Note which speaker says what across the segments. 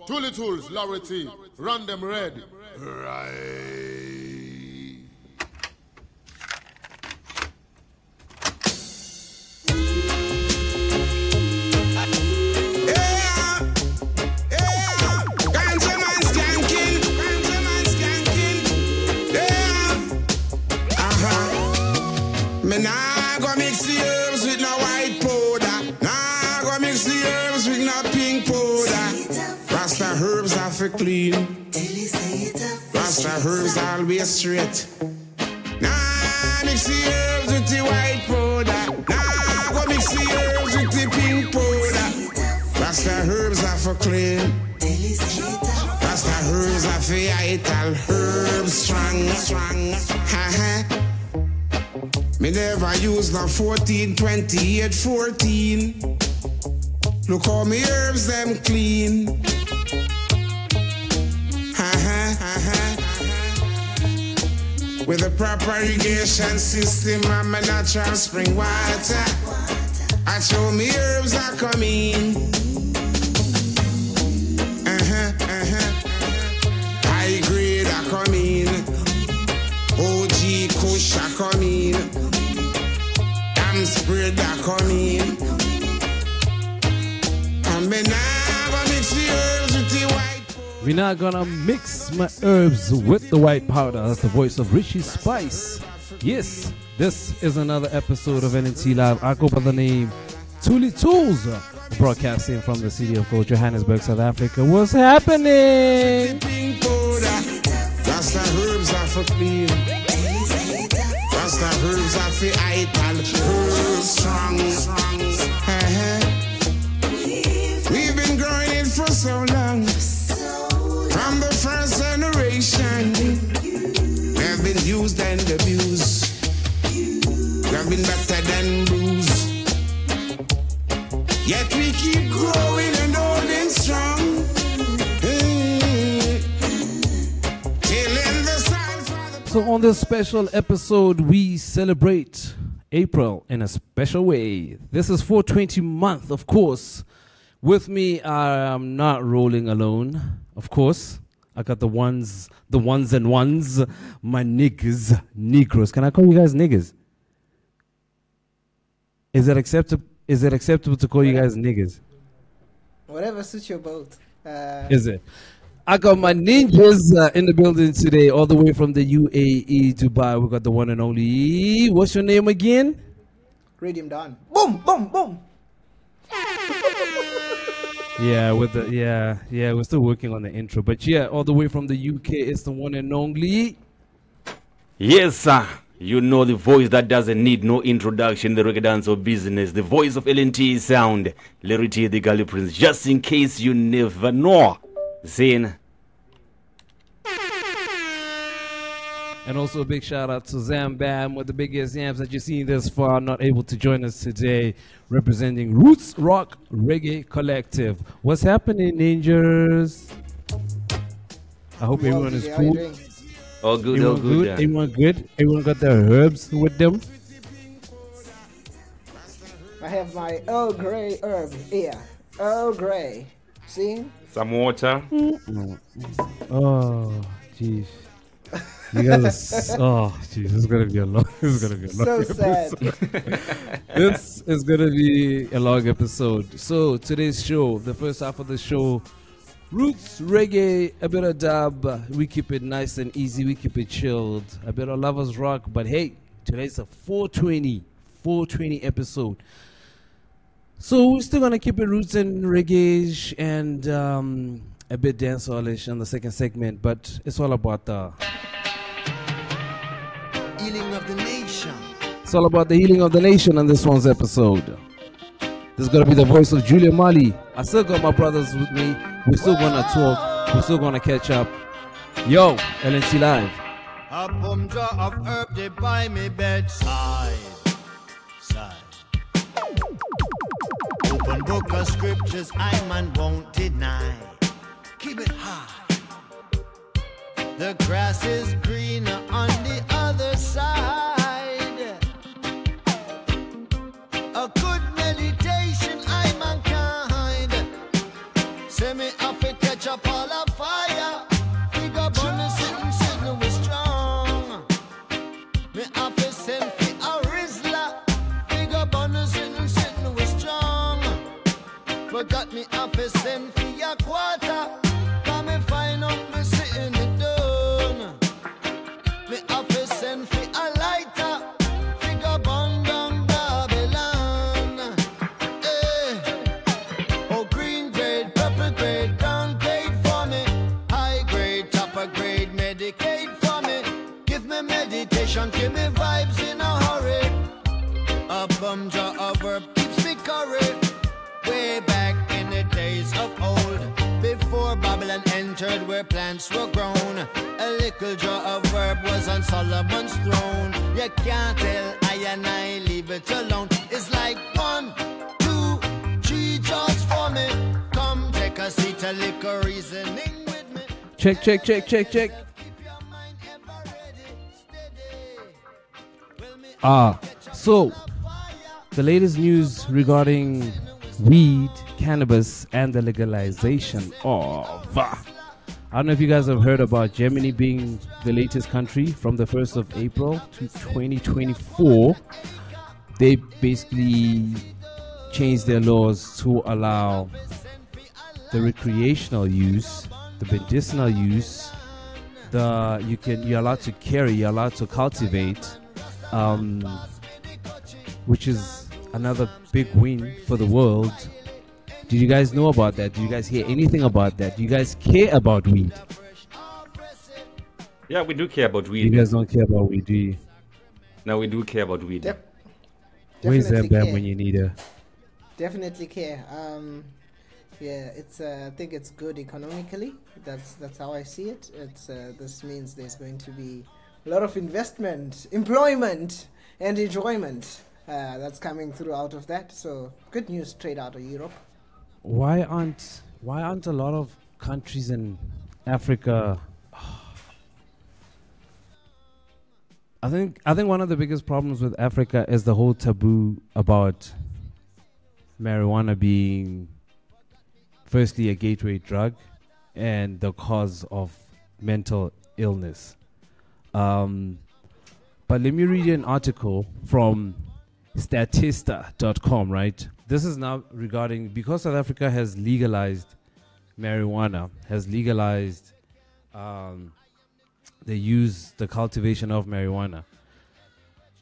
Speaker 1: Toolie Tools, Larry T, run them red. Right.
Speaker 2: Me nah go mix the herbs with no white powder. Nah go mix the herbs with no pink powder. Rasta herbs are for clean. Rasta herbs always straight. Nah mix the herbs with the white powder. Nah go mix the herbs with the pink powder. Rasta herbs are for clean. Rasta herbs are for vital. Herbs strong. Ha. Me never use no 14, 28, 14. Look how me herbs them clean. With a proper irrigation system and my natural spring water, I show me herbs are coming. High grade are coming. OG Kush are coming. Spread that coming. And me nah gonna mix the herbs with the white.
Speaker 3: We're not gonna mix my herbs with the white powder. That's the voice of Richie Spice. Yes, this is another episode of LNTLive. I go by the name Toolie Tools, broadcasting from the city of Gold, Johannesburg, South Africa. What's happening?
Speaker 2: That's the herbs are for clean. Rasta herbs are for vital, herbs strong. We've been growing it for so long. From the first generation, they've been used and abused. They've been better than blues. Yet we keep growing and holding strong.
Speaker 3: So on this special episode, we celebrate April in a special way. This is 420 month, of course. With me, I'm not rolling alone, of course. I got the ones and ones, my niggas, Negroes. Can I call you guys niggas? Is it acceptable to call you guys niggas?
Speaker 4: Whatever suits your boat.
Speaker 3: Is it? I got my ninjas in the building today, all the way from the UAE, Dubai. We got the one and only. What's your name again?
Speaker 4: Radium Dawn. Boom, boom, boom.
Speaker 3: Yeah, we're still working on the intro, but yeah, all the way from the UK, it's the one and only.
Speaker 5: Yes, sir. You know the voice that doesn't need no introduction, the reggae dance or business, the voice of LNT sound, Larry T, the Gully Prince. Just in case you never know. Zane.
Speaker 3: And also a big shout out to Zam Bam with the biggest yams that you've seen this far, not able to join us today, representing Roots Rock Reggae Collective. What's happening, Ninjas? I hope everyone is cool.
Speaker 5: All good, all good.
Speaker 3: Everyone good? Everyone got their herbs with them?
Speaker 4: I have my Earl Grey herb here. Earl Grey. See?
Speaker 5: Some water.
Speaker 3: Oh, jeez. You guys are, jeez, this is gonna be a long. This is gonna be a long.
Speaker 4: So sad.
Speaker 3: This is gonna be a long episode. So today's show, the first half of the show, roots, reggae, a bit of dub. We keep it nice and easy. We keep it chilled. A bit of lovers rock. But hey, today's a 420 episode. So we're still gonna keep it roots and reggae and a bit dancehall-ish in the second segment, but it's all about the
Speaker 6: healing of the nation.
Speaker 3: It's all about the healing of the nation on this one's episode. This is gonna be the voice of Julia Mali. I still got my brothers with me. We're still gonna talk. We're still gonna catch up. Yo, LNTLive.
Speaker 6: A bum jar of herb they by me bedside. Open book of scriptures I man won't deny. Keep it high. The grass is greener on the other side. A good meditation I mankind. Say me up to catch catch up all a fire. Figure burn sitting we strong. Me have to send for a Rizla. Figure burn sitting we strong. Forgot me have to send for a quarter. Come me find out me sitting it down. Me have to send for a lighter. Figure burn down Babylon. Oh, green grade, purple grade, brown grade for me. High grade, topper grade, Medicaid for me. Give me meditation, give me vibes in a hurry. A bum jaw of verb keeps me curry. Way back in the days of old, before Babylon entered where plants were grown, a little jaw of verb was on Solomon's throne. You can't tell I leave it alone. It's like 1, 2, 3 jaws for me. Come take a seat, a little reasoning with me.
Speaker 3: Check.
Speaker 6: Keep your mind ever ready, steady.
Speaker 3: So the latest news regarding weed, cannabis, and the legalization of. I don't know if you guys have heard about Germany being the latest country from the 1st of April to 2024. They basically changed their laws to allow the recreational use, the medicinal use, you're allowed to carry, you're allowed to cultivate, which is another big win for the world. Did you guys know about that? Did you guys hear anything about that? Do you guys care about weed?
Speaker 5: Yeah, we do care about weed.
Speaker 3: You guys don't care about weed, do you?
Speaker 5: No, we do care about weed.
Speaker 3: Where's
Speaker 4: Definitely
Speaker 3: Zambam
Speaker 4: care.
Speaker 3: when you need her?
Speaker 4: Definitely care. Yeah, it's. I think it's good economically. That's how I see it. It's. This means there's going to be a lot of investment, employment, and enjoyment that's coming through out of that. So good news straight out of Europe.
Speaker 3: Why aren't a lot of countries in Africa? I think one of the biggest problems with Africa is the whole taboo about marijuana being firstly a gateway drug and the cause of mental illness. But let me read you an article from Statista.com, right? This is now regarding, because South Africa has legalized marijuana, has legalized the cultivation of marijuana.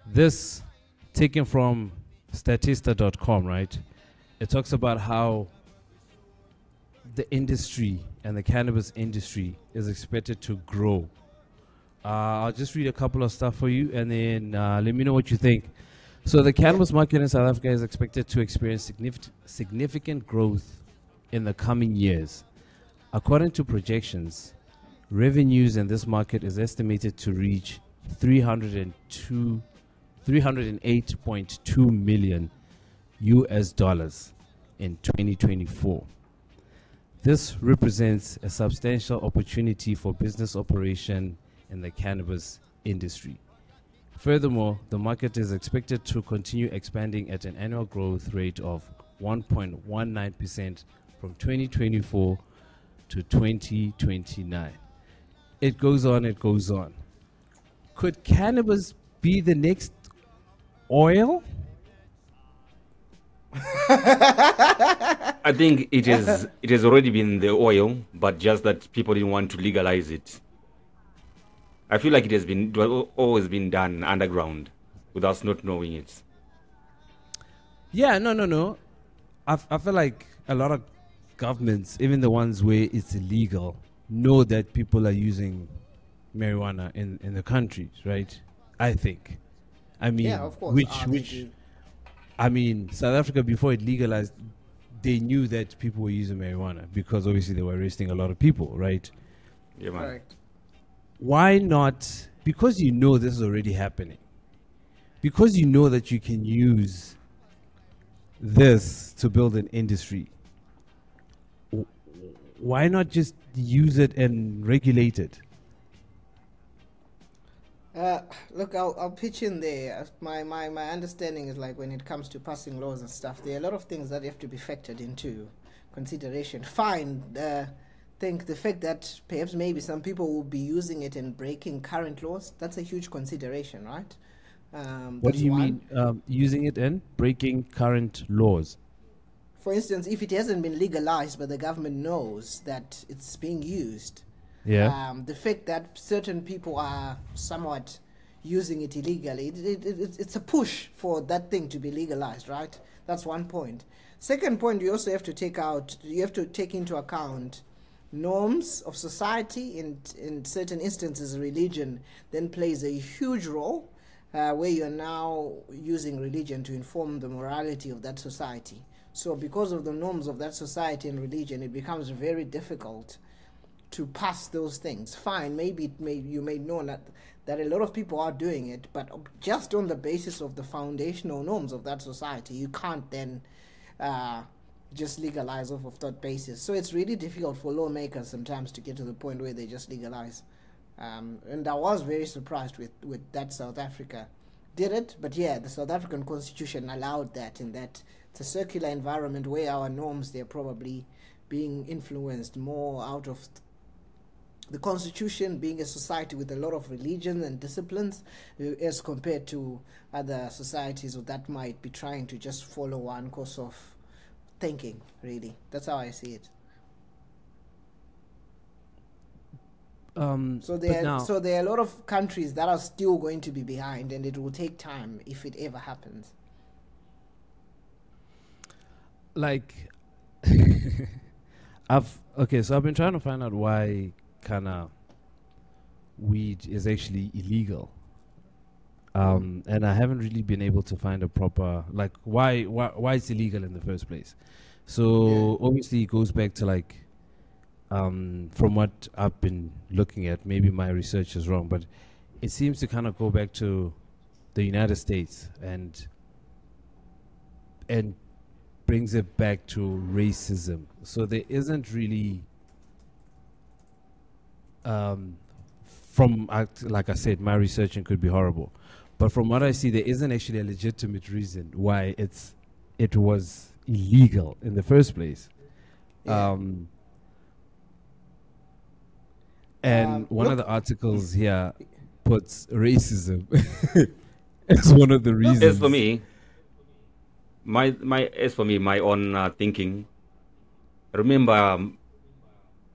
Speaker 3: This, taken from Statista.com, right? It talks about how the industry and the cannabis industry is expected to grow. I'll just read a couple of stuff for you, and then let me know what you think. So the cannabis market in South Africa is expected to experience significant growth in the coming years. According to projections, revenues in this market is estimated to reach 308.2 million US dollars in 2024. This represents a substantial opportunity for business operation in the cannabis industry. Furthermore, the market is expected to continue expanding at an annual growth rate of 1.19% from 2024 to 2029. It goes on, it goes on. Could cannabis be the next oil?
Speaker 5: I think it has already been the oil, but just that people didn't want to legalize it. I feel like it has always been done underground with us not knowing it.
Speaker 3: Yeah, no. I feel like a lot of governments, even the ones where it's illegal, know that people are using marijuana in the countries, right? I think. I mean,
Speaker 4: Yeah, of course.
Speaker 3: I mean, South Africa, before it legalized, they knew that people were using marijuana because obviously they were arresting a lot of people, right?
Speaker 5: Yeah, man.
Speaker 4: Correct.
Speaker 3: Why not? Because you know this is already happening. Because you know that you can use this to build an industry. Why not just use it and regulate it?
Speaker 4: Look, I'll pitch in there. My understanding is like when it comes to passing laws and stuff, there are a lot of things that have to be factored into consideration. Fine, the think the fact that perhaps maybe some people will be using it and breaking current laws, that's a huge consideration, right?
Speaker 3: What do
Speaker 4: That's
Speaker 3: you
Speaker 4: one.
Speaker 3: mean using it and breaking current laws?
Speaker 4: For instance, if it hasn't been legalized, but the government knows that it's being used,
Speaker 3: Yeah.
Speaker 4: the fact that certain people are somewhat using it illegally, it's a push for that thing to be legalized, right? That's one point. Second point, you also have to take into account norms of society. In certain instances, religion then plays a huge role, where you're now using religion to inform the morality of that society. So because of the norms of that society and religion, it becomes very difficult to pass those things. Fine, maybe you may know that a lot of people are doing it, but just on the basis of the foundational norms of that society, you can't then just legalize off of that basis. So it's really difficult for lawmakers sometimes to get to the point where they just legalize. And I was very surprised with that South Africa did it, but yeah, the South African Constitution allowed that, in that it's a circular environment where our norms, they're probably being influenced more out of the Constitution, being a society with a lot of religion and disciplines, as compared to other societies that might be trying to just follow one course of thinking, really. That's how I see it. So there are a lot of countries that are still going to be behind, and it will take time if it ever happens.
Speaker 3: Like, I've been trying to find out why kind of weed is actually illegal, and I haven't really been able to find a proper, like, why it's illegal in the first place. So obviously it goes back to, like, from what I've been looking at, maybe my research is wrong, but it seems to kind of go back to the United States and brings it back to racism. So there isn't really, like I said, my researching could be horrible, but from what I see, there isn't actually a legitimate reason why it was illegal in the first place. And one of the articles here puts racism as one of the reasons.
Speaker 5: As for me, my own thinking, remember,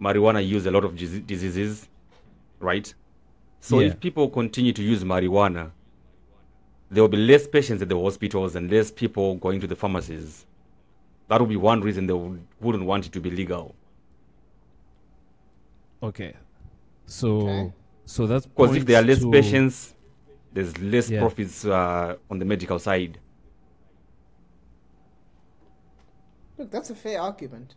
Speaker 5: marijuana use a lot of diseases, right? So if people continue to use marijuana, there will be less patients at the hospitals and less people going to the pharmacies. That would be one reason they wouldn't want it to be legal.
Speaker 3: Okay. So that's
Speaker 5: because if there are less
Speaker 3: to
Speaker 5: patients, there's less profits on the medical side.
Speaker 4: Look, that's a fair argument.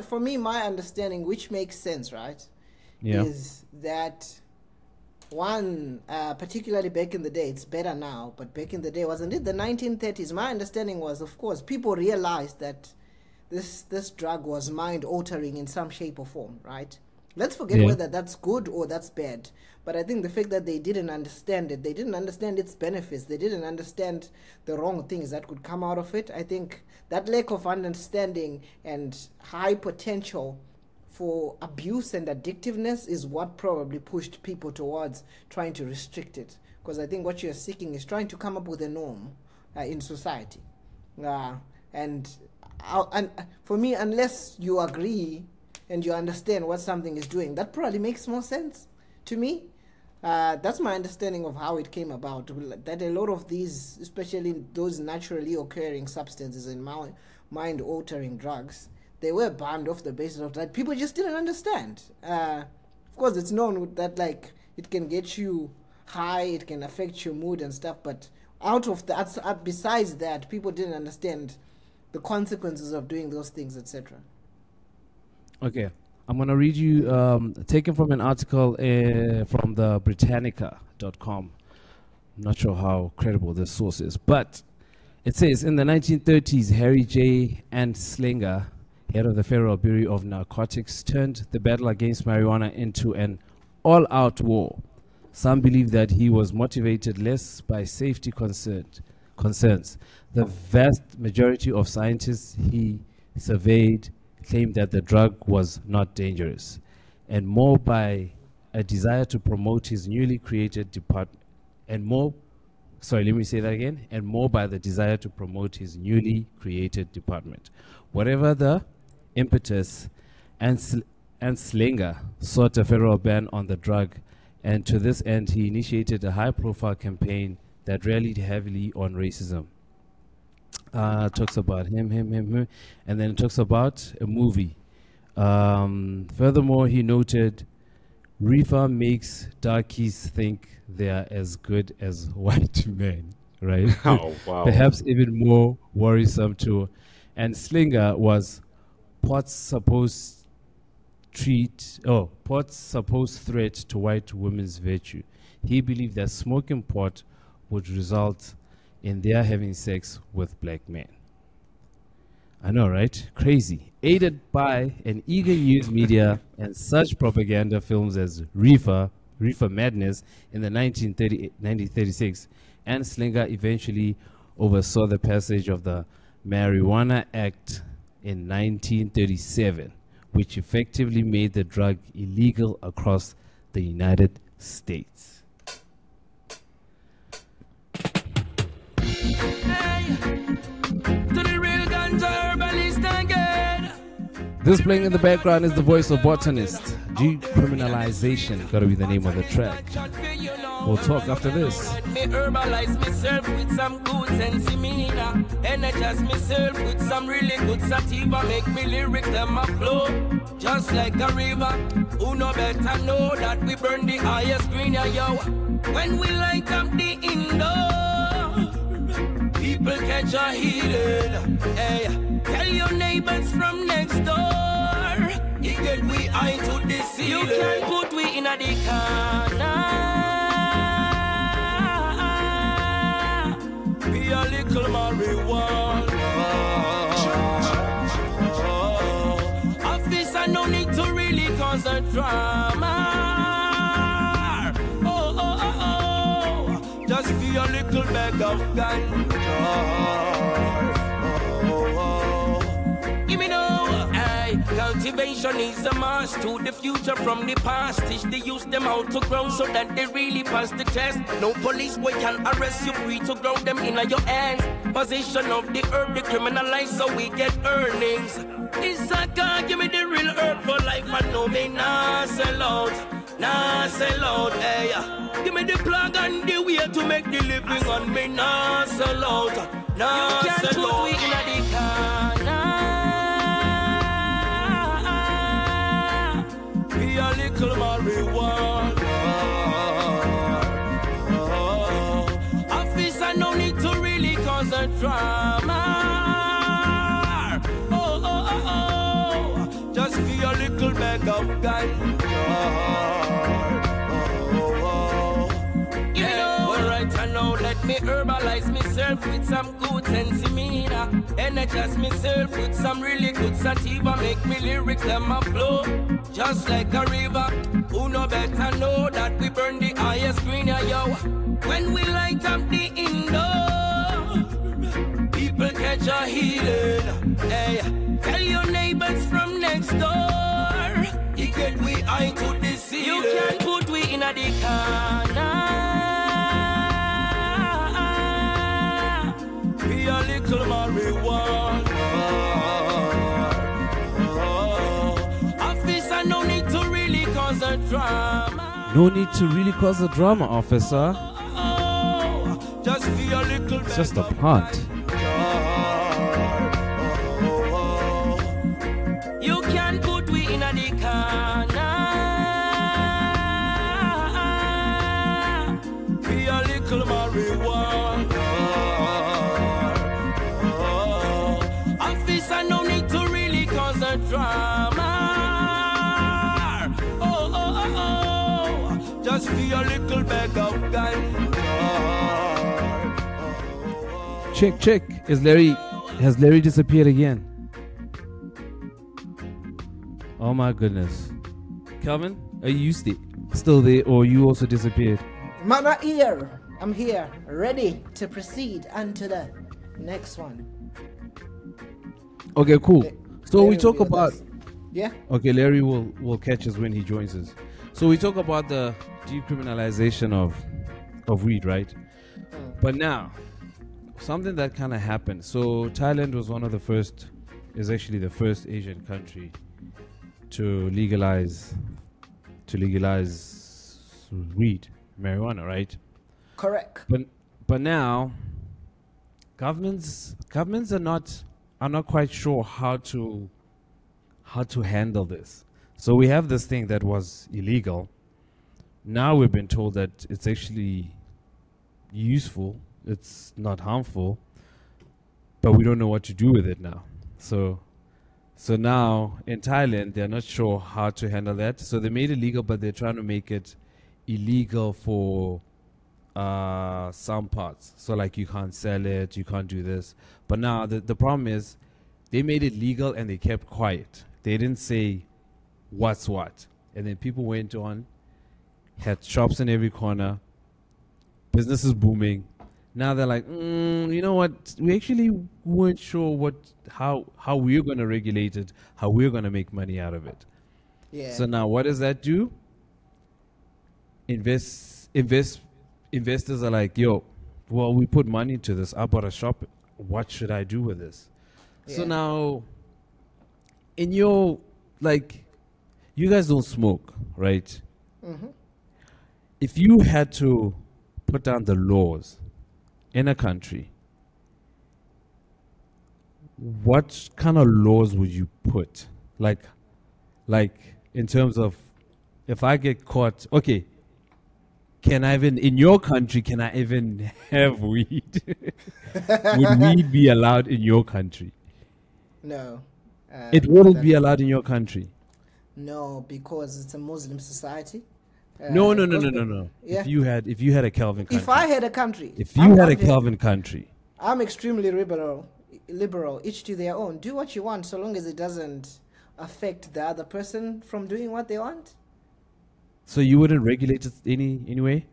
Speaker 4: For me, my understanding, which makes sense, right, is that one, particularly back in the day, it's better now, but back in the day, wasn't it the 1930s? My understanding was, of course, people realized that this drug was mind-altering in some shape or form, right? Let's forget whether that's good or that's bad. But I think the fact that they didn't understand it, they didn't understand its benefits, they didn't understand the wrong things that could come out of it. I think that lack of understanding and high potential for abuse and addictiveness is what probably pushed people towards trying to restrict it. Because I think what you're seeking is trying to come up with a norm in society. And for me, unless you agree and you understand what something is doing, that probably makes more sense to me. That's my understanding of how it came about, that a lot of these, especially those naturally occurring substances and mind-altering drugs, they were banned off the basis of that. People just didn't understand. Of course, it's known that, like, it can get you high, it can affect your mood and stuff, but out of that, besides that, people didn't understand the consequences of doing those things, etc.
Speaker 3: Okay, I'm going to read you, taken from an article from the Britannica.com. I'm not sure how credible this source is, but it says, in the 1930s, Harry J. Anslinger, head of the Federal Bureau of Narcotics, turned the battle against marijuana into an all-out war. Some believe that he was motivated less by safety concerns. The vast majority of scientists he surveyed claimed that the drug was not dangerous, and more by a desire to promote his newly created department, and more by the desire to promote his newly created department. Whatever the impetus, and Slinger sought a federal ban on the drug, and to this end he initiated a high-profile campaign that rallied heavily on racism. Talks about him, and then it talks about a movie. Furthermore, he noted, reefer makes darkies think they are as good as white men, right?
Speaker 5: Oh, wow.
Speaker 3: Perhaps even more worrisome too. And Slinger was Pot's supposed threat to white women's virtue. He believed that smoking pot would result in their having sex with black men. I know, right? Crazy. Aided by an eager news media and such propaganda films as Reefer Madness in the 1936, and Slinger eventually oversaw the passage of the Marijuana Act in 1937, which effectively made the drug illegal across the United States. This playing in the background is the voice of Botanist. Decriminalization, gotta be the name of the track. We'll talk after this.
Speaker 7: Me herbalize myself with some good sensimina. Energize myself with some really good sativa. Make me lyrics them a flow just like a river. Who no better know that we burn the highest green, yo. When we light up the indoor, people catch a healing. Hey, tell your neighbors from next door. You get we eye to the ceiling. You can put we in a the corner. Be a little marijuana. Officer, no need to really cause a drama. Just feel a little bag of ganja. Give me no, hey, cultivation is a must to the future from the past. Teach the youth them how to grow so that they really pass the test. No police boy can arrest you, free to grow them in your hands. Position of the herb, decriminalize so we get earnings. This a God, give me the real herb for life, and no me nah sell out. Nah sell out, hey. Give me the plug and the way to make the living on me. Nah sell out, nah sell out. We in a the corner. Be a little marijuana. Officer, no need to really cause a drama. Just feel a little bag of ganja. Let me herbalize myself with some good sensimina. Energize myself with some really good sativa. Make me lyrics them a flow just like a river. Who no better know that we burn the highest green, yo. When we light up the indoor, people catch a healing. Hey, tell your neighbors from next door. You get we eye to the ceiling. You can put we in a the corner. Be a little marijuana. Officer, no need to really cause a drama.
Speaker 3: No need to really cause a drama, officer.
Speaker 7: Just feel a little.
Speaker 3: It's just a plant.
Speaker 7: You can put we in a the corner. Be a little marijuana. No need to really cause a drama. Just feel a little bag of ganja.
Speaker 3: Check. Has Larry disappeared again? Oh my goodness. Calvin, are you still there, or you also disappeared?
Speaker 4: Mama ear, I'm here, ready to proceed onto the next one.
Speaker 3: Okay, cool. So we talk about
Speaker 4: Yeah.
Speaker 3: Okay, Larry will catch us when he joins us. So we talk about the decriminalization of weed, right? But now, something that kind of happened. So Thailand was one of the first, is actually the first Asian country to legalize weed, marijuana, right?
Speaker 4: Correct.
Speaker 3: But now, governments are not quite sure how to handle this. So we have this thing that was illegal. Now we've been told that it's actually useful, it's not harmful, but we don't know what to do with it now. So now in Thailand, they're not sure how to handle that. So they made it legal, but they're trying to make it illegal for some parts. So like you can't sell it, you can't do this. But now the problem is they made it legal and they kept quiet. They didn't say what's what. And then people went on, had shops in every corner, business is booming. Now they're like, you know what? We actually weren't sure how we're going to regulate it, how we're going to make money out of it.
Speaker 4: Yeah.
Speaker 3: So now what does that do? Investors are like, yo, well, we put money into this. I bought a shop. What should I do with this? So
Speaker 4: Yeah.
Speaker 3: now, in your, like, you guys don't smoke, right? If you had to put down the laws in a country, what kind of laws would you put? Like in terms of, if I get caught, okay, can I even, in your country, can I even have weed? Would weed be allowed in your country?
Speaker 4: No.
Speaker 3: It wouldn't be allowed in your country.
Speaker 4: No, because it's a Muslim society.
Speaker 3: No.
Speaker 4: Yeah.
Speaker 3: If you had a Calvin country.
Speaker 4: If I had a country.
Speaker 3: If you had a Calvin country.
Speaker 4: I'm extremely liberal, each to their own. Do what you want so long as it doesn't affect the other person from doing what they want.
Speaker 3: So you wouldn't regulate it anyway?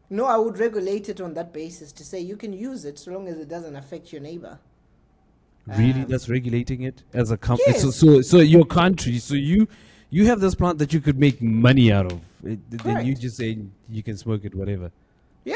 Speaker 4: No, I would regulate it on that basis to say you can use it so long as it doesn't affect your neighbor.
Speaker 3: Really, that's regulating it as a company.
Speaker 4: Yes.
Speaker 3: So your country. So you have this plant that you could make money out of. Then you
Speaker 4: Correct.
Speaker 3: just say you can smoke it, whatever.
Speaker 4: Yeah,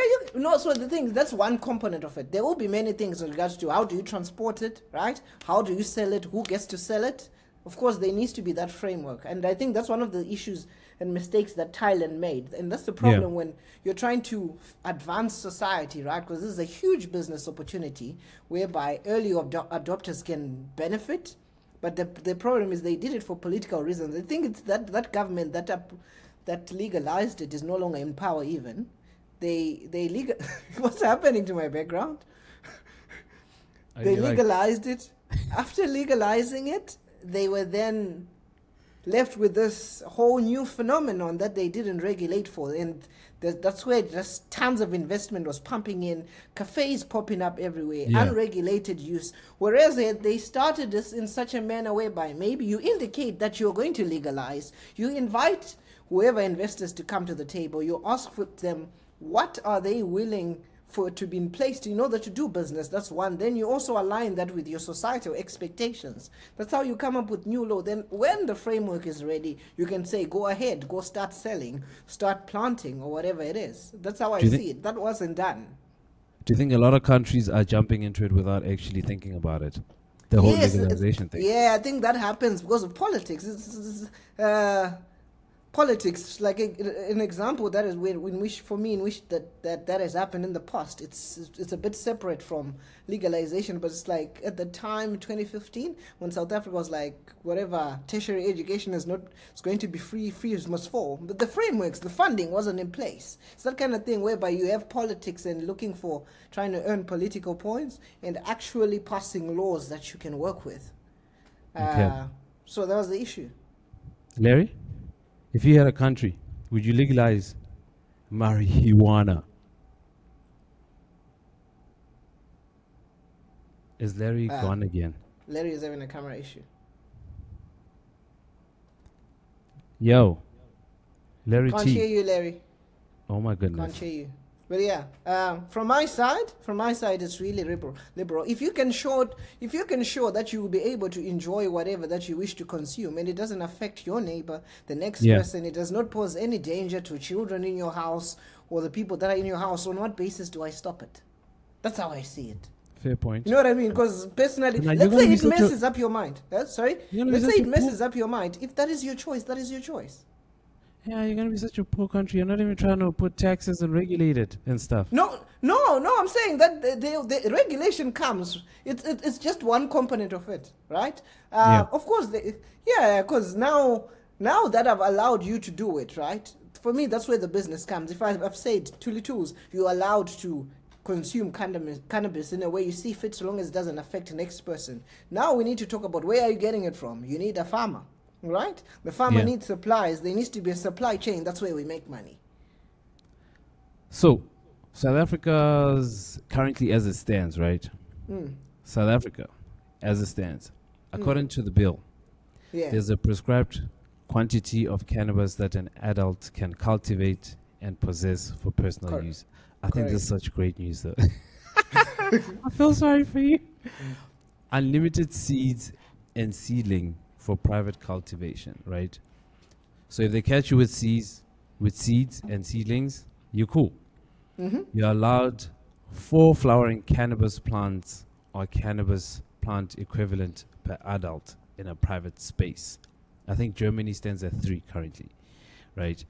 Speaker 4: so the thing, that's one component of it. There will be many things in regards to how do you transport it, right? How do you sell it? Who gets to sell it? Of course, there needs to be that framework. And I think that's one of the issues and mistakes that Thailand made. And that's the problem when you're trying to advance society, right? Because this is a huge business opportunity whereby early adopters can benefit. But the problem is they did it for political reasons. I think it's that government that legalized it is no longer in power even. What's happening to my background? They legalized it. After legalizing it, they were then left with this whole new phenomenon that they didn't regulate for. And that's where just tons of investment was pumping in, cafes popping up everywhere, unregulated use. Whereas they started this in such a manner whereby maybe you indicate that you're going to legalize, you invite whoever investors to come to the table, you ask for them, what are they willing for to be in place in order to do business? That's one. Then you also align that with your societal expectations. That's how you come up with new law. Then when the framework is ready, you can say, go ahead, go start selling, start planting, or whatever it is. That's how I see it. That wasn't done.
Speaker 3: Do you think a lot of countries are jumping into it without actually thinking about it? The whole legalization thing.
Speaker 4: Yeah, I think that happens because of politics. Politics, like an example that is in which that has happened in the past. It's a bit separate from legalization, but it's like at the time 2015 when South Africa was like, whatever, tertiary education is going to be free, fees must fall. But the frameworks, the funding wasn't in place. It's that kind of thing whereby you have politics and trying to earn political points and actually passing laws that you can work with. So that was the issue.
Speaker 3: Larry? If you had a country, would you legalize marijuana? Is Larry gone again?
Speaker 4: Larry is having a camera issue.
Speaker 3: Yo. Larry
Speaker 4: Can't
Speaker 3: T.
Speaker 4: hear you, Larry.
Speaker 3: Oh my
Speaker 4: Can't
Speaker 3: goodness.
Speaker 4: hear you. But yeah, from my side, it's really liberal. If you can show that you will be able to enjoy whatever that you wish to consume, and it doesn't affect your neighbor, the next person, it does not pose any danger to children in your house or the people that are in your house, on what basis do I stop it? That's how I see it.
Speaker 3: Fair point.
Speaker 4: You know what I mean? Because personally, let's say it messes up your mind. Let's say it messes up your mind. If that is your choice, that is your choice.
Speaker 3: Yeah, you're gonna be such a poor country. You're not even trying to put taxes and regulate it and stuff.
Speaker 4: No. I'm saying that the regulation comes. It's just one component of it, right? Of course, because now that I've allowed you to do it, right? For me, that's where the business comes. If I've said, Tuli Tools, you're allowed to consume cannabis in a way you see fit, so long as it doesn't affect the next person. Now we need to talk about where are you getting it from. You need a farmer. Right? The farmer needs supplies. There needs to be a supply chain. That's where we make money.
Speaker 3: So, South Africa's currently as it stands, right? South Africa, as it stands, according to the bill, there's a prescribed quantity of cannabis that an adult can cultivate and possess for personal use. I think this is such great news, though. I feel sorry for you. Unlimited seeds and seedling for private cultivation, right? So if they catch you with seeds and seedlings, you're cool. You're allowed 4 flowering cannabis plants or cannabis plant equivalent per adult in a private space. I think Germany stands at 3 currently, right?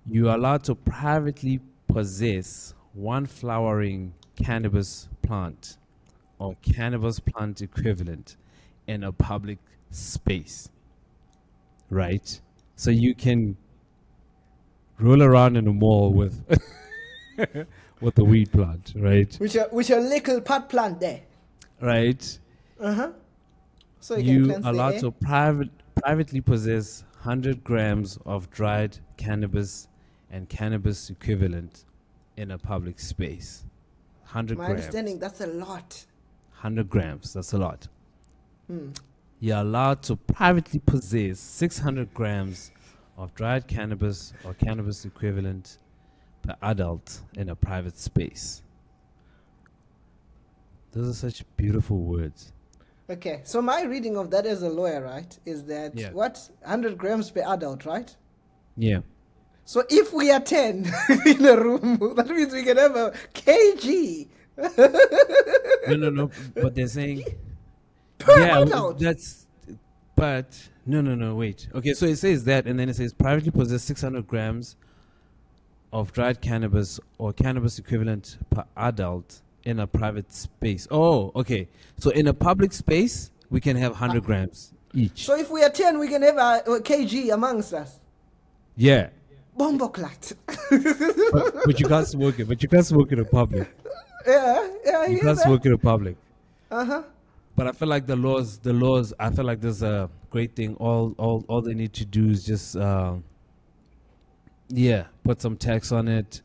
Speaker 3: You are allowed to privately possess 1 flowering cannabis plant or cannabis plant equivalent in a public space, right? So you can roll around in a mall with with a weed plant, right?
Speaker 4: Which a little pot plant there,
Speaker 3: right?
Speaker 4: So
Speaker 3: you are allowed to privately possess 100 grams of dried cannabis and cannabis equivalent in a public space. 100 grams. My
Speaker 4: understanding, that's a lot.
Speaker 3: 100 grams, that's a lot. You're allowed to privately possess 600 grams of dried cannabis or cannabis equivalent per adult in a private space. Those are such beautiful words.
Speaker 4: Okay, so my reading of that as a lawyer, right, is that 100 grams per adult, right?
Speaker 3: Yeah.
Speaker 4: So if we are 10 in a room, that means we can have a kg.
Speaker 3: No. But they're saying... wait. Okay, so it says that, and then it says privately possess 600 grams of dried cannabis or cannabis equivalent per adult in a private space. Oh, okay. So in a public space, we can have 100 grams each.
Speaker 4: So if we are 10, we can have a kg amongst us.
Speaker 3: Yeah.
Speaker 4: Bomboclat.
Speaker 3: but you can't smoke it. But you can't smoke it in public.
Speaker 4: Yeah.
Speaker 3: You can't smoke it in public.
Speaker 4: Uh-huh.
Speaker 3: But I feel like the laws, I feel like there's a great thing. All they need to do is just, put some tax on it,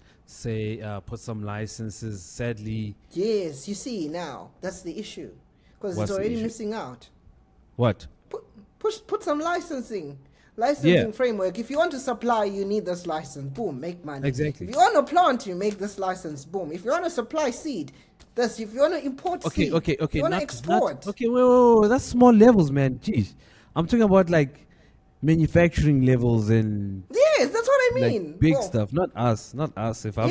Speaker 3: put some licenses. Sadly.
Speaker 4: Yes, you see now, that's the issue. Because it's already missing out.
Speaker 3: What?
Speaker 4: Put some licensing framework. If you want to supply, you need this license. Boom, make money.
Speaker 3: Exactly.
Speaker 4: If you want to plant, you make this license. Boom. If you want to supply seed, this. If you want to import seed,
Speaker 3: okay.
Speaker 4: If you want to export.
Speaker 3: Wait. That's small levels, man. Jeez. I'm talking about like manufacturing levels and...
Speaker 4: Yes, that's what I mean.
Speaker 3: Like big stuff. Not us. If I'm
Speaker 4: I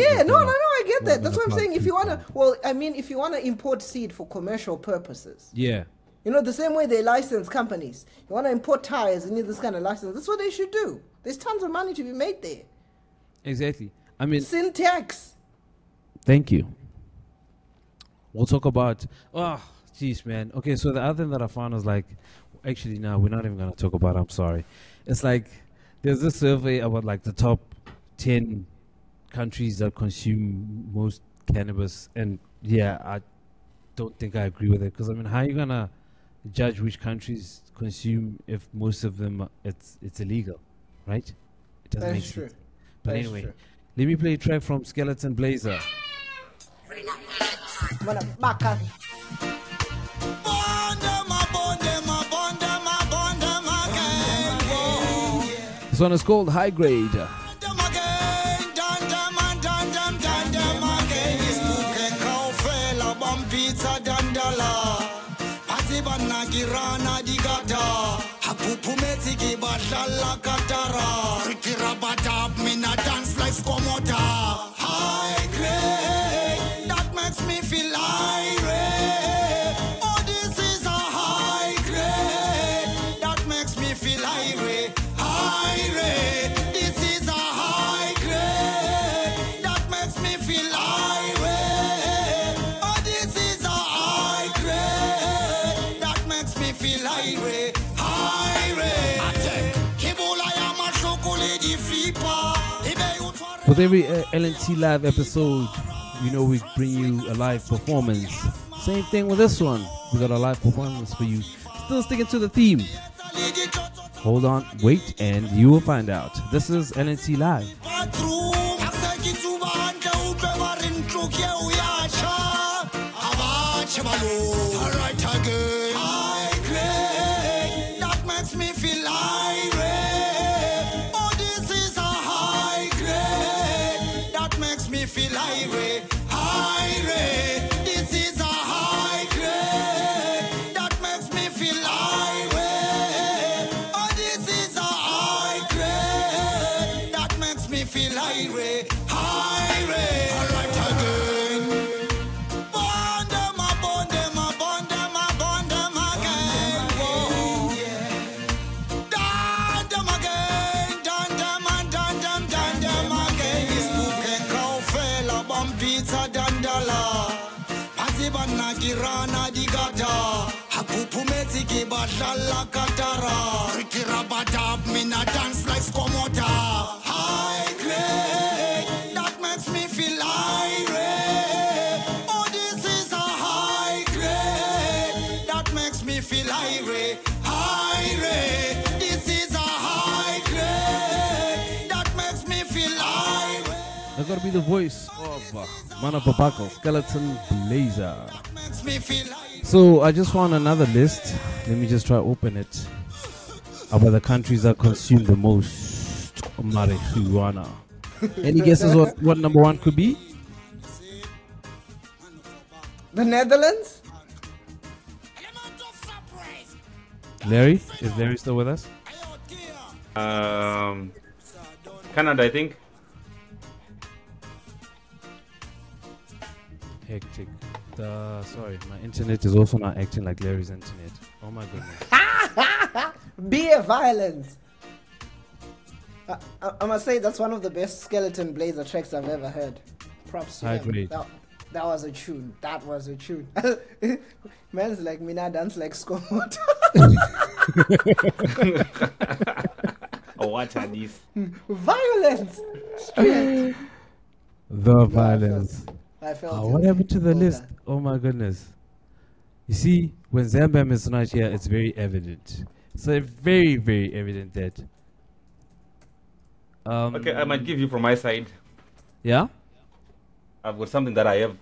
Speaker 4: get that. That's what I'm saying. If you want to... if you want to import seed for commercial purposes.
Speaker 3: Yeah.
Speaker 4: You know, the same way they license companies. You want to import tires, you need this kind of license. That's what they should do. There's tons of money to be made there.
Speaker 3: Exactly. I mean...
Speaker 4: Syntax.
Speaker 3: Thank you. We'll talk about... Oh, jeez, man. Okay, so the other thing that I found was like... Actually, no, we're not even going to talk about it. I'm sorry. It's like... There's this survey about like the top 10 countries that consume most cannabis. And yeah, I don't think I agree with it. Because, I mean, how are you going to judge which countries consume if most of them it's illegal, right? It doesn't make sense. But anyway, let me play a track from Skeleton Blazer. This one is called High Grade.
Speaker 2: Hakupumetiki badala katara. Rikirabadab mina dance like skomota. High grade, that makes me feel irate. Oh, this is a high grade, that makes me feel irate. Irate, this is a high grade, that makes me feel irate. Oh, this is a high grade, that makes me feel irate.
Speaker 3: With every LNT Live episode, you know we bring you a live performance. Same thing with this one. We got a live performance for you. Still sticking to the theme. Hold on, wait, and you will find out. This is LNT Live.
Speaker 2: Alright again. High grade, that makes me feel irate. Oh, this is a high grade, that makes me feel irate. Irate, this is a high grade, that makes me feel irate. Oh, this is a high grade, that makes me feel irate. Irate, alright again. Bond them again. Kirana digata hakupumetiki badala katara rikirabadab mina dance like skomota. High grade, that makes me feel irate. Oh, this is a high grade, that makes me feel irate. Irate, this is a high grade, that makes me feel irate.
Speaker 3: That's gotta be the voice of Man of Babako, Skeleton Blazer. So I just found another list. Let me just try to open it. About the countries that consume the most marijuana. Any guesses what number one could be?
Speaker 4: The Netherlands?
Speaker 3: Larry? Is Larry still with us?
Speaker 5: Canada, I think.
Speaker 3: Hectic. Sorry, my internet is also not acting like Larry's internet. Oh my goodness.
Speaker 4: Beer violence. I must say that's one of the best Skeleton Blazer tracks I've ever heard. Props to
Speaker 3: I
Speaker 4: him.
Speaker 3: agree.
Speaker 4: That was a tune. That was a tune. Man's like Mina dance like Scott.
Speaker 5: Oh, what are these?
Speaker 4: Violence. Straight.
Speaker 3: The violence.
Speaker 4: I felt
Speaker 3: What happened to the
Speaker 4: Okay.
Speaker 3: list? Oh my goodness. You see, when Zambam is not here, it's very evident. So very, very evident that.
Speaker 5: Okay, I might give you from my side.
Speaker 3: Yeah?
Speaker 5: I've got something that I have.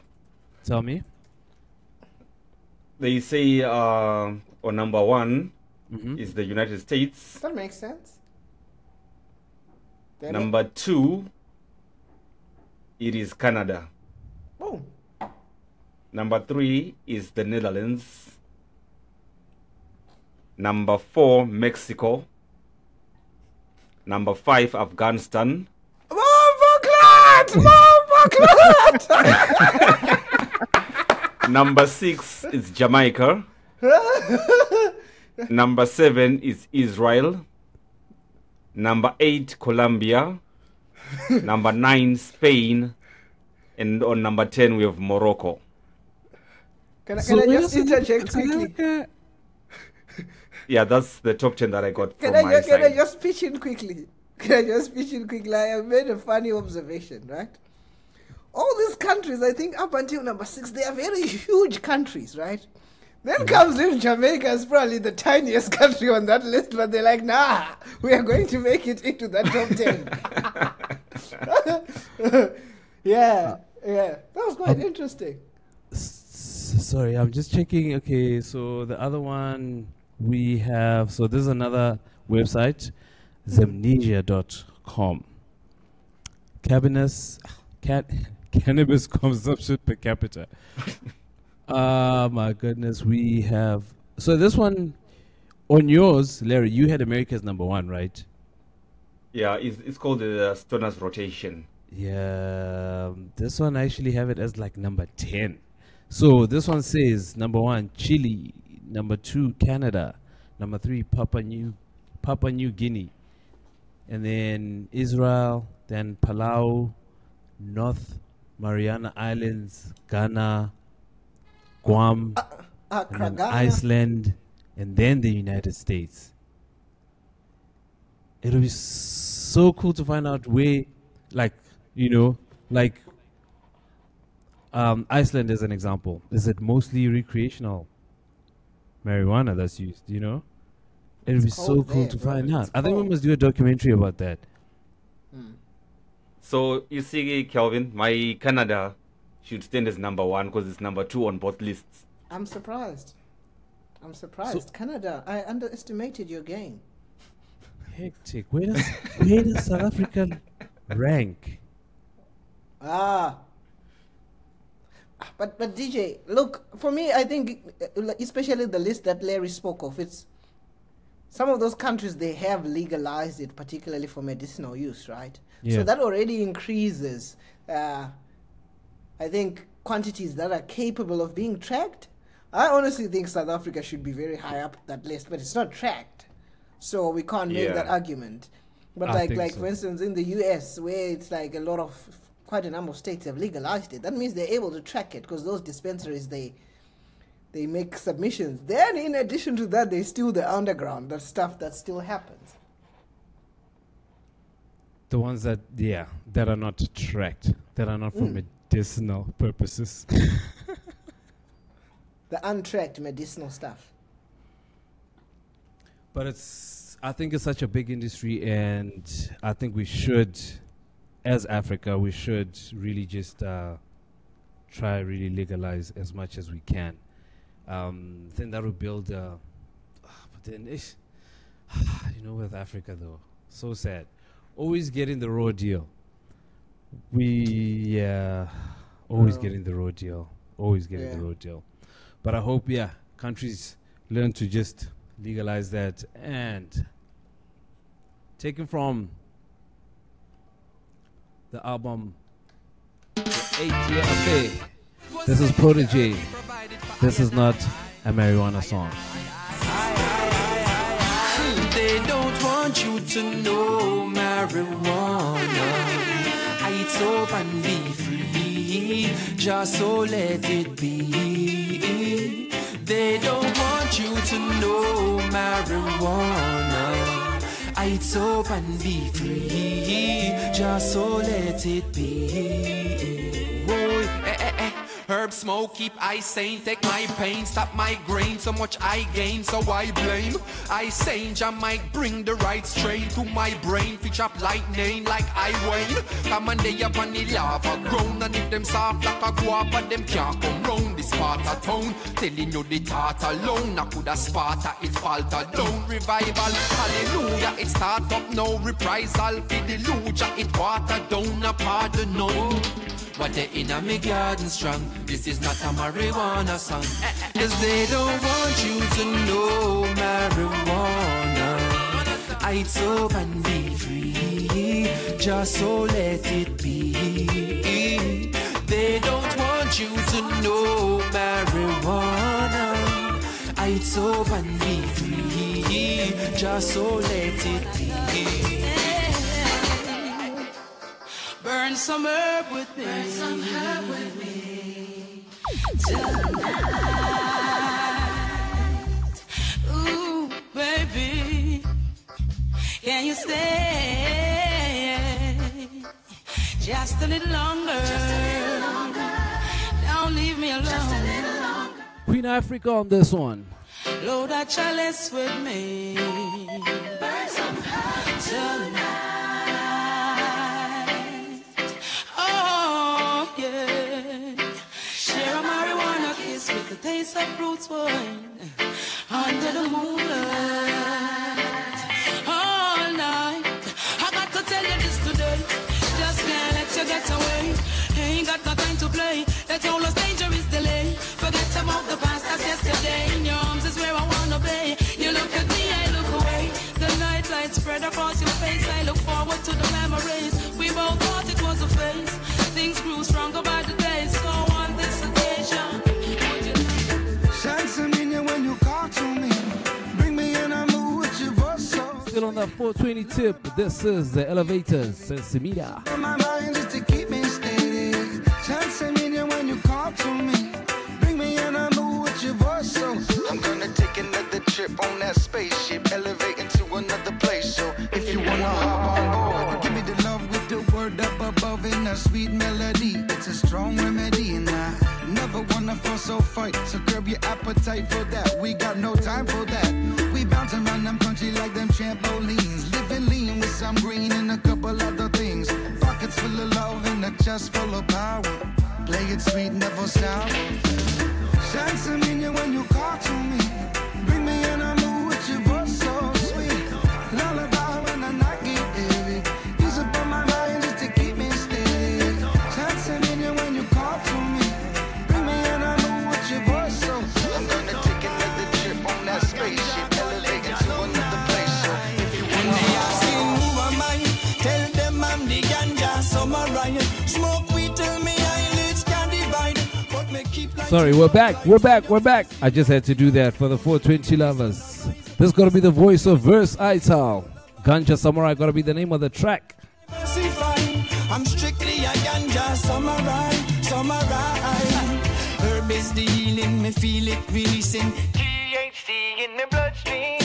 Speaker 3: Tell me.
Speaker 5: They say on number one is the United States.
Speaker 4: That makes sense.
Speaker 5: Number two, it is Canada.
Speaker 4: Oh.
Speaker 5: Number three is the Netherlands. Number four, Mexico. Number five, Afghanistan. Number six is Jamaica. Number seven is Israel. Number 8, Colombia. Number 9, Spain. And on number 10, we have Morocco.
Speaker 4: Can I just interject quickly?
Speaker 5: Yeah, that's the top 10 that I got
Speaker 4: Can
Speaker 5: from my
Speaker 4: I
Speaker 5: side.
Speaker 4: just pitch in quickly? I have made a funny observation, right? All these countries, I think up until number 6, they are very huge countries, right? Then comes in Jamaica, is probably the tiniest country on that list, but they're like, nah, we are going to make it into that top 10. Yeah. That was quite interesting.
Speaker 3: Sorry, I'm just checking. Okay, so the other one we have, so this is another website, zemnesia.com. Cannabis consumption per capita. My goodness, we have, so this one, on yours, Larry, you had America as number 1, right?
Speaker 5: Yeah, it's called the Stoner's Rotation.
Speaker 3: Yeah, this one I actually have it as like number 10. So this one says number 1, Chile, number 2, Canada, number 3, Papua New Guinea, and then Israel, then Palau, North Mariana Islands, Ghana, Guam, and then
Speaker 4: Ghana.
Speaker 3: Iceland, and then the United States. It'll be so cool to find out where, like, you know, like Iceland as an example. Is it mostly recreational marijuana that's used, you know? It'll be so
Speaker 4: cold
Speaker 3: cool
Speaker 4: there,
Speaker 3: to
Speaker 4: bro.
Speaker 3: find out.
Speaker 4: It's
Speaker 3: I think we
Speaker 4: cold.
Speaker 3: must do a documentary about that.
Speaker 5: So you see, Kelvin, my Canada should stand as number 1 because it's number 2 on both lists.
Speaker 4: I'm surprised. Canada, I underestimated your game.
Speaker 3: Hectic. Where does South Africa rank?
Speaker 4: But DJ, look, for me, I think, especially the list that Larry spoke of, it's some of those countries, they have legalized it, particularly for medicinal use, right?
Speaker 3: Yeah.
Speaker 4: So that already increases, I think, quantities that are capable of being tracked. I honestly think South Africa should be very high up that list, but it's not tracked. So we can't make that argument. But
Speaker 3: I think
Speaker 4: like
Speaker 3: so.
Speaker 4: for instance, in the US, where it's like quite a number of states have legalized it, that means they're able to track it because those dispensaries, they make submissions. Then in addition to that, they steal the underground, that stuff that still happens.
Speaker 3: The ones that are not tracked, that are not for medicinal purposes.
Speaker 4: The untracked medicinal stuff.
Speaker 3: But I think it's such a big industry, and I think we should, as Africa, we should really just try really legalize as much as we can. Then that will build. But then, you know, with Africa though, so sad. Always getting the raw deal. Always getting the raw deal. Always getting the raw deal. But I hope, countries learn to just legalize that. And taken from the album The 8-Year Affair, this is Prodigy. This is not a marijuana song.
Speaker 8: They don't want you to know marijuana. It's up and be free, just so let it be. They don't want you to know marijuana. It's up and be free, just so let it be. Whoa, Herb smoke, keep I sane, take my pain, stop my grain, so much I gain, so I blame. I sane, I might bring the right strain to my brain, fetch up lightning like I wane. Come and they up on the lava grown, and if them soft like a guapa, them can't come round this part of town. Telling you the thought alone, I could have Sparta, it falter down. Revival, hallelujah, it start up now, reprisal, for the luja, it water down, a pardon no. What they in a me garden strong, this is not a marijuana song. Cause they don't want you to know marijuana. It's up and be free, just so let it be. They don't want you to know marijuana. It's up and be free, just so let it be. Burn some herb with me. Burn some herb with me tonight. Ooh, baby, can you stay just a little longer? Just a little longer. Don't leave me alone. Just a little longer.
Speaker 3: Queen Africa on this one.
Speaker 8: Load that chalice with me. Burn some herb tonight. With the taste of fruits wine under the moonlight all night. I got to tell you this today, just can't let you get away. Ain't got no time to play, that's all those dangerous delay. Forget about the past, that's yesterday. In your arms is where I wanna be. You look at me
Speaker 9: word across your face. I look forward to the memories. We both thought it was a phase. Things grew stronger by the day. So on this occasion, would you
Speaker 2: Shine some in you when you call to me. Bring me in a mood with your voice so.
Speaker 3: Still on that 420 tip. This is the Elevators, Sensimida.
Speaker 2: On my mind just to keep me steady. Shine some in you when you call to me. Bring me in a mood with your voice so. I'm gonna take another trip on that spaceship, elevating to another place. So if you wanna hop on board, give me the love with the word up above in a sweet melody. It's a strong remedy, and I never wanna fuss or fight. So curb your appetite for that. We got no time for that. We bounce around them country like them trampolines, living lean with some green and a couple other things. Pockets full of love and a chest full of power. Play it sweet, never sour. Shine some in you when you call to me. Bring me in a mood with your voice so sweet. Lullaby when the night get heavy. Use up on my mind just to keep me steady. Shine some in you when you call to me. Bring me in a mood with your voice so. I'm gonna take another trip on that spaceship, elevating to another place. So if you
Speaker 9: When
Speaker 2: wanna
Speaker 9: they ask me who am I, tell them I'm the ganja samurai. Smoke weed till me eyelids can divide. But me keep like
Speaker 3: Sorry, we're back. I just had to do that for the 420 lovers. This gotta be the voice of Verse Ital. Ganja Samurai gotta be the name of the track.
Speaker 9: diversify. I'm strictly a ganja samurai. Herb is the healing, me feel it releasing THC in the bloodstream.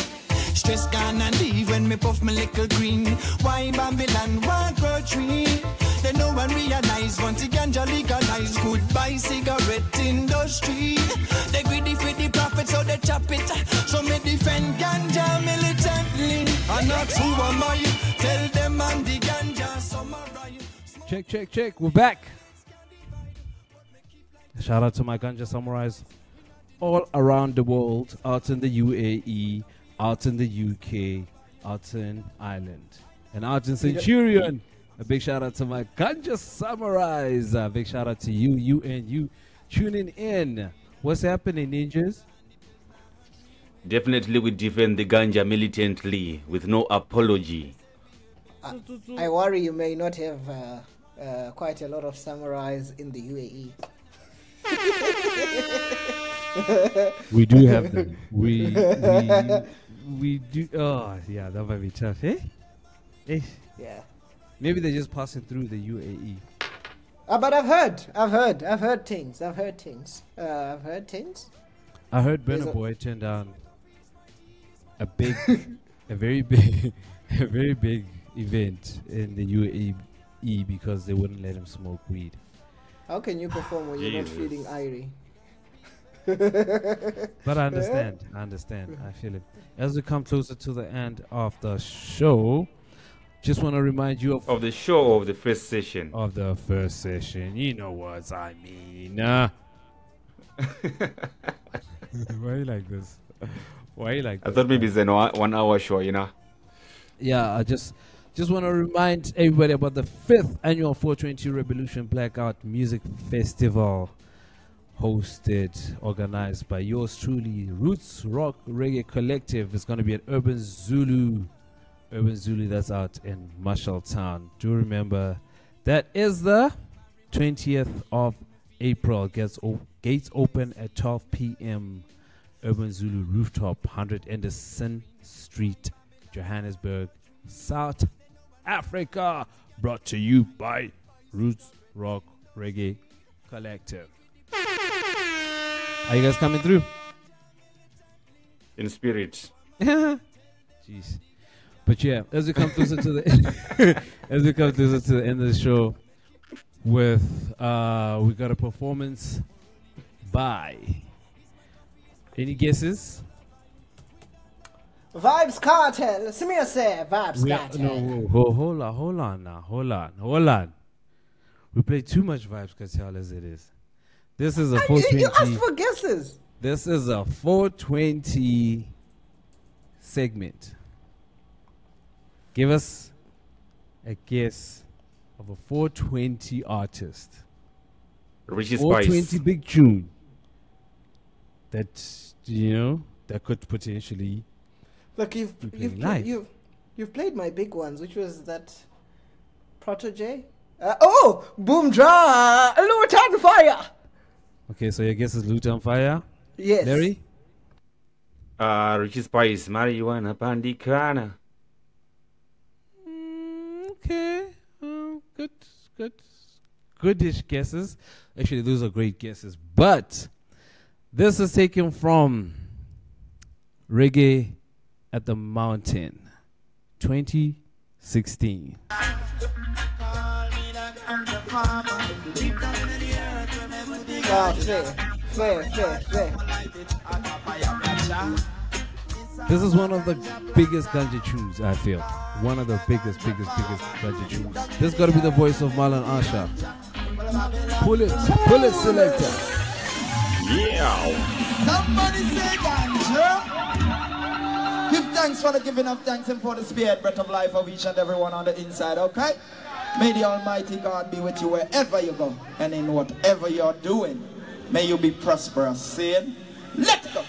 Speaker 9: Stress gone and leave when me puff my little green. Why Babylon, why grow tree? They know and realize once the ganja legalize. Goodbye cigarette industry. They greedy for the profit so they chop it. So me defend ganja militantly. And not who am I? Tell them I'm the ganja samurai.
Speaker 3: Check. We're back. Shout out to my Ganja Samurais all around the world, out in the UAE, out in the UK, out in Ireland, and out in Centurion. A big shout out to my Ganja Samurais. A big shout out to you tuning in. What's happening, ninjas?
Speaker 5: Definitely we defend the ganja militantly with no apology.
Speaker 4: I worry you may not have quite a lot of samurais in the UAE.
Speaker 3: We do have them. We do. Oh, yeah, that might be tough, eh?
Speaker 4: Yeah.
Speaker 3: Maybe they're just passing through the UAE.
Speaker 4: But I've heard things. I've heard things.
Speaker 3: I heard
Speaker 4: There's
Speaker 3: Burna
Speaker 4: a-
Speaker 3: Boy turned down a very big event in the UAE because they wouldn't let him smoke weed.
Speaker 4: How can you perform when you're not
Speaker 5: Jesus.
Speaker 4: feeling irie?
Speaker 3: But I understand. I feel it. As we come closer to the end of the show, just want to remind you
Speaker 5: Of the show of the first session.
Speaker 3: of the first session. You know what I mean. Why you like this? Why you like
Speaker 5: I
Speaker 3: this?
Speaker 5: thought maybe it's an 1 hour show, you know.
Speaker 3: Yeah, I just want to remind everybody about the 5th annual 420 Revolution Blackout Music Festival, organized by yours truly, Roots Rock Reggae Collective. It's going to be at Urban Zulu, that's out in Marshalltown. Do remember that is the 20th of April. Gates open at 12 p.m. Urban Zulu Rooftop, 100 Anderson Street, Johannesburg, South Africa. Brought to you by Roots Rock Reggae Collective. Are you guys coming through?
Speaker 5: In spirit.
Speaker 3: Jeez. But yeah, as we come closer to the end of the show, with we got a performance by, any guesses?
Speaker 4: Vibes Cartel. Samir say Vibes Cartel.
Speaker 3: No, hold on. We play too much Vibes Cartel as it is. This is a
Speaker 4: You
Speaker 3: 420.
Speaker 4: asked for guesses.
Speaker 3: This is a 420 segment. Give us a guess of a 420 artist.
Speaker 5: Richie
Speaker 3: 420
Speaker 5: Spice.
Speaker 3: big tune that that could potentially
Speaker 4: Look,
Speaker 3: playing live.
Speaker 4: you've You've played my big ones, which was that Protege. Boom Draw, Lutan Fire.
Speaker 3: Okay, so your guess is Lutan Fire?
Speaker 4: Yes.
Speaker 3: Larry?
Speaker 5: Richie Spice, Marijuana, Pandicana.
Speaker 3: Okay. Goodish guesses. Actually, those are great guesses. But this is taken from Reggae at the Mountain, 2016.
Speaker 4: Fair.
Speaker 3: This is one of the biggest ganja tunes, I feel. One of the biggest ganja tunes. This got to be the voice of Marlon Asha. Pull it, selector.
Speaker 5: Yeah.
Speaker 9: Somebody say ganja. Give thanks for the giving of thanks and for the spirit breath of life of each and everyone on the inside, okay? May the Almighty God be with you wherever you go and in whatever you're doing. May you be prosperous. Saying, let's go.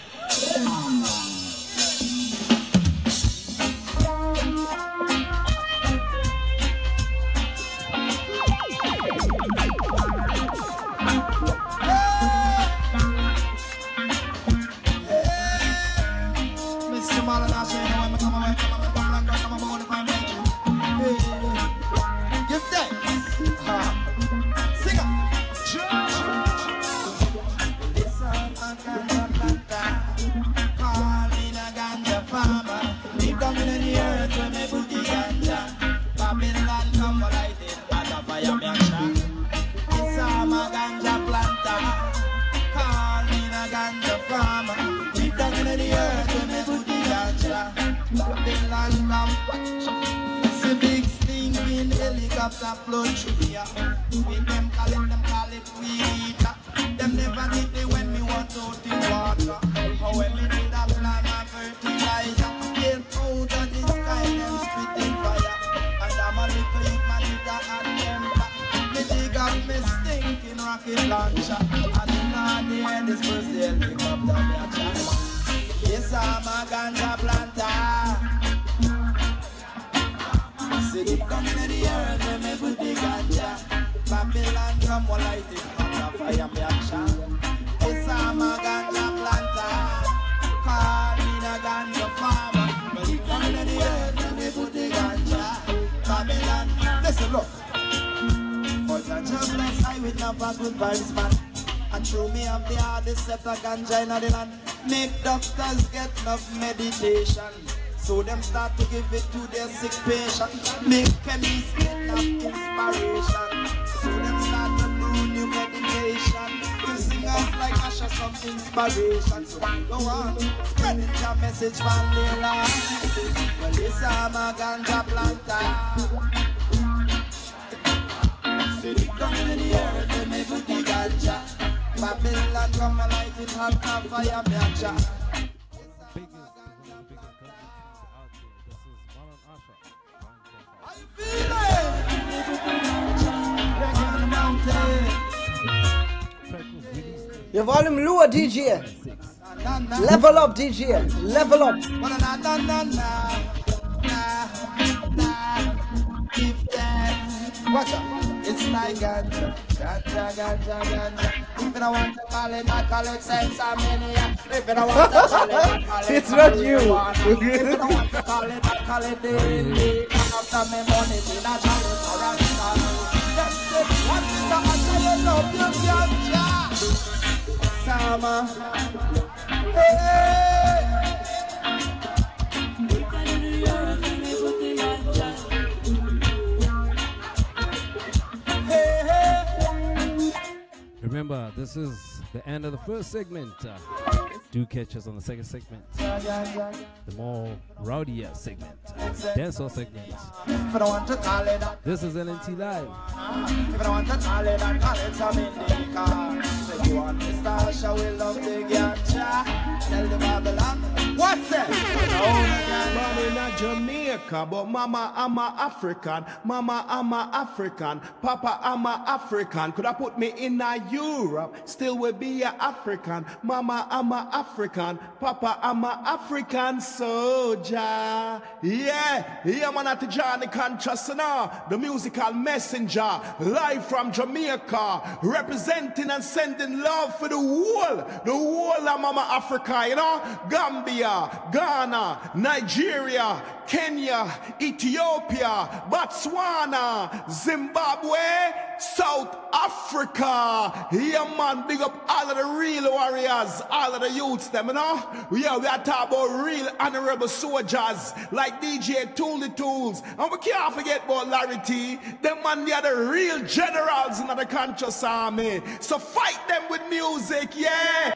Speaker 9: Give thanks. Sing it. Call me a ganja farmer. We coming in the earth when me put the ganja. Babylon come light it at a fire me action. Yes, I'm a ganja planter. Call me a ganja farmer. We coming in the earth when me put the ganja. Babylon come. See big stinking helicopter float through here. With them call it weed. Them never did it when me want out the water. Or when me did a plan of fertilizer. Came out of the sky and spitting fire. And I'm a little youth man with a hot temper. Me dig up me stinking rocket launcher. And in the end this first helicopter me a chat. Yes, I'm a ganja planter. See it coming in the earth when me put the ganja. Babylon come one light it up a fire me action. Yes, I'm a ganja planter. Call me a ganja farmer. But it coming in the earth when me put the ganja. Babylon, listen look. For ganja bless I with never good vibes man. And through me have the hardest set of ganja in the land. Make doctors get enough meditation. So them start to give it to their sick patient. Make chemists get enough inspiration. So them start to brew new medication. Give singers like Asha some inspiration. So go on, spreading your message from the land. Well, this I'm a ganja planter. Say it coming in the earth when they put the ganja. Babylon come and light it hot on fire, me a chat.
Speaker 4: Your volume lower, DJ. Level up, DJ. Level up.
Speaker 9: Watch out. It's like ganja. If I want to call it, I call it Sensaminia. If I want to call it, I call it.
Speaker 4: It's not you.
Speaker 9: If I want to call it, I call it daily. After me money, I call it Arasta. That's it. What is the answer? You love your ganja. Sama. Hey.
Speaker 3: Remember, this is the end of the first segment. Do catch us on the second segment, the more rowdier segment, dancehall segment. This is LNTLive.
Speaker 9: If I want to call it, I call it some indica. Say you want Mr. Asha, we love the ganja. Tell the Babylon,
Speaker 10: What's that? Born in a Jamaica, but mama I'm a African. Mama I'm a African. Papa I'm a African. Could I put me in a Europe? Still will be a African. Mama I'm a African. Papa I'm a African soldier. Yeah, man at the Johnny Conscious now. The musical messenger, live from Jamaica, representing and sending love for the whole of Mama Africa, you know, Gambia, Ghana, Nigeria, Kenya, Ethiopia, Botswana, Zimbabwe, South Africa. Yeah, man, big up all of the real warriors, all of the youths, them, you know. Yeah, we are talking about real honorable soldiers like DJ Tool the Tools. And we can't forget about Larry T. Them man, they are the real generals in the conscious army. So fight them with music, yeah.